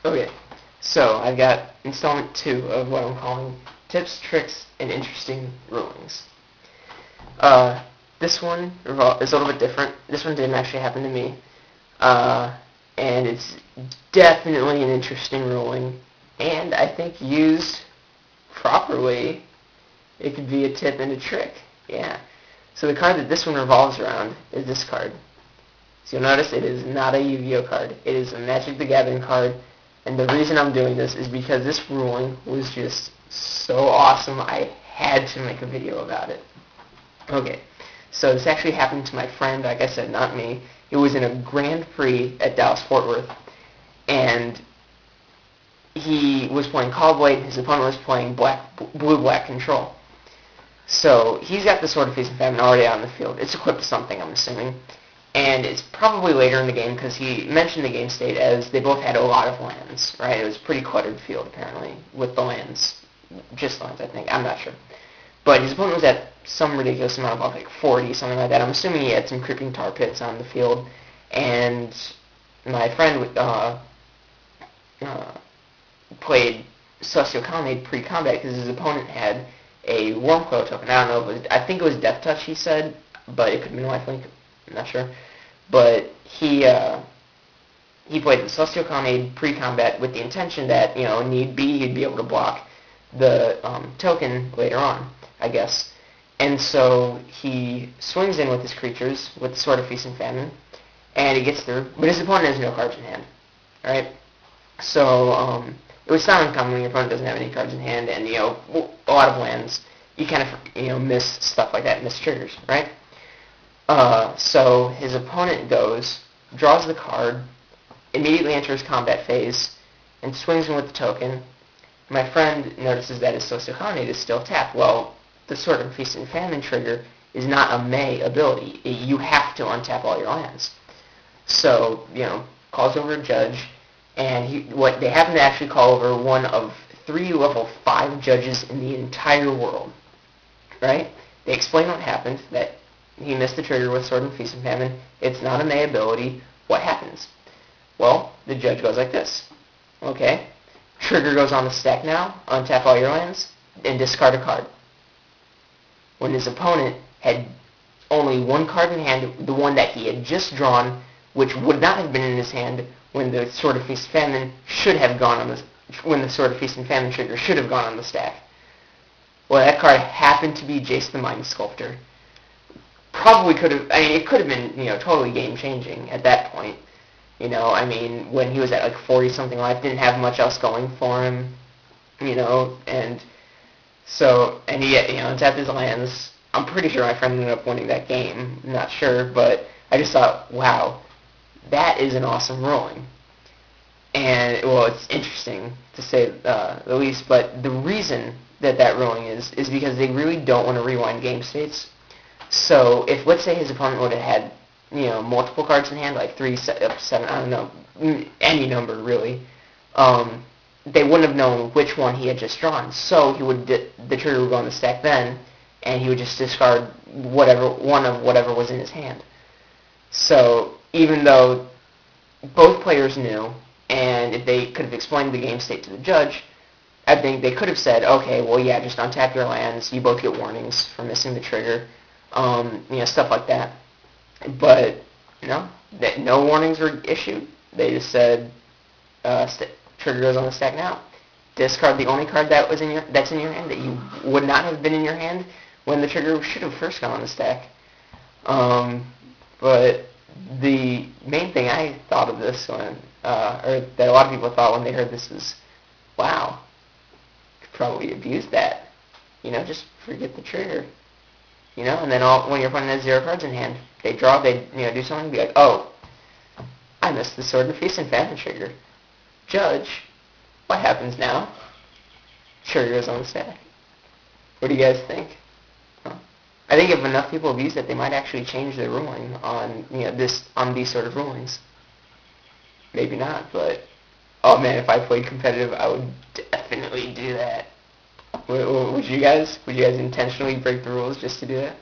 Okay, so I've got installment 2 of what I'm calling Tips, Tricks, and Interesting Rulings. Uh, this one is a little bit different. This one didn't actually happen to me. And it's definitely an interesting ruling. And I think used properly, it could be a tip and a trick. Yeah. So the card that this one revolves around is this card. So you'll notice it is not a Yu-Gi-Oh card. It is a Magic the Gathering card. And the reason I'm doing this is because this ruling was just so awesome, I had to make a video about it. Okay, so this actually happened to my friend, like I said, not me. It was in a Grand Prix at Dallas-Fort Worth, and he was playing Callblade, his opponent was playing blue-black control. So he's got the Sword of Feast and Famine already out on the field. It's equipped to something, I'm assuming. And it's probably later in the game because he mentioned the game state as they both had a lot of lands, right? It was a pretty cluttered field, apparently, with the lands. Just lands, I think. I'm not sure. But his opponent was at some ridiculous amount of, like 40, something like that. I'm assuming he had some creeping tar pits on the field. And my friend played Celestial Colonnade pre-combat because his opponent had a Wormcoil token. I don't know if it was, I think it was Death Touch, he said, but it could have been Lifelink. I'm not sure. But he played the Celestial Colonnade pre-combat with the intention that, need be, he'd be able to block the token later on, I guess. And so he swings in with his creatures with the Sword of Feast and Famine, and he gets through. But his opponent has no cards in hand. Alright? So it was not uncommon when your opponent doesn't have any cards in hand, and, a lot of lands, you kind of, miss stuff like that, miss triggers, right? So his opponent draws the card, immediately enters combat phase, and swings in with the token. My friend notices that his Celestial Colonnade is still tapped. Well, the Sword of Feast and Famine trigger is not a May ability. You have to untap all your lands. So, calls over a judge, and they happen to actually call over one of 3 level 5 judges in the entire world. Right? They explain what happened, that he missed the trigger with Sword of Feast and Famine. It's not a May ability. What happens? Well, the judge goes like this. Okay. Trigger goes on the stack now, untap all your lands, and discard a card. When his opponent had only one card in hand, the one that he had just drawn, which would not have been in his hand when the Sword of Feast and Famine should have gone on when the Sword of Feast and Famine trigger should have gone on the stack. Well, that card happened to be Jace the Mind Sculptor. Probably could have, it could have been, totally game-changing at that point. When he was at like 40-something life, didn't have much else going for him, and so, and he, untapped his lands. I'm pretty sure my friend ended up winning that game. I'm not sure, but I just thought, wow, that is an awesome ruling. And, well, it's interesting to say the least, but the reason that ruling is because they really don't want to rewind game states. So if, let's say, his opponent would have had, multiple cards in hand, like 3, 7, I don't know, any number, really, they wouldn't have known which one he had just drawn. So the trigger would go on the stack then, and he would just discard one of whatever was in his hand. So even though both players knew, and if they could have explained the game state to the judge, I think they could have said, okay, well, yeah, just untap your lands. You both get warnings for missing the trigger. Stuff like that. But, no warnings were issued. They just said, trigger goes on the stack now. Discard the only card that's in your hand that you would not have been in your hand when the trigger should have first gone on the stack. But the main thing I thought of this one, or that a lot of people thought when they heard this is, wow, could probably abuse that. Just forget the trigger. And then when your opponent has 0 cards in hand, they draw, they do something, and be like, oh, I missed the Sword of Feast and Famine trigger. Judge, what happens now? Trigger goes on the stack. What do you guys think? I think if enough people have used it, they might actually change their ruling on on these sort of rulings. Maybe not, but oh man, if I played competitive, I would definitely do that. Would you guys intentionally break the rules just to do that?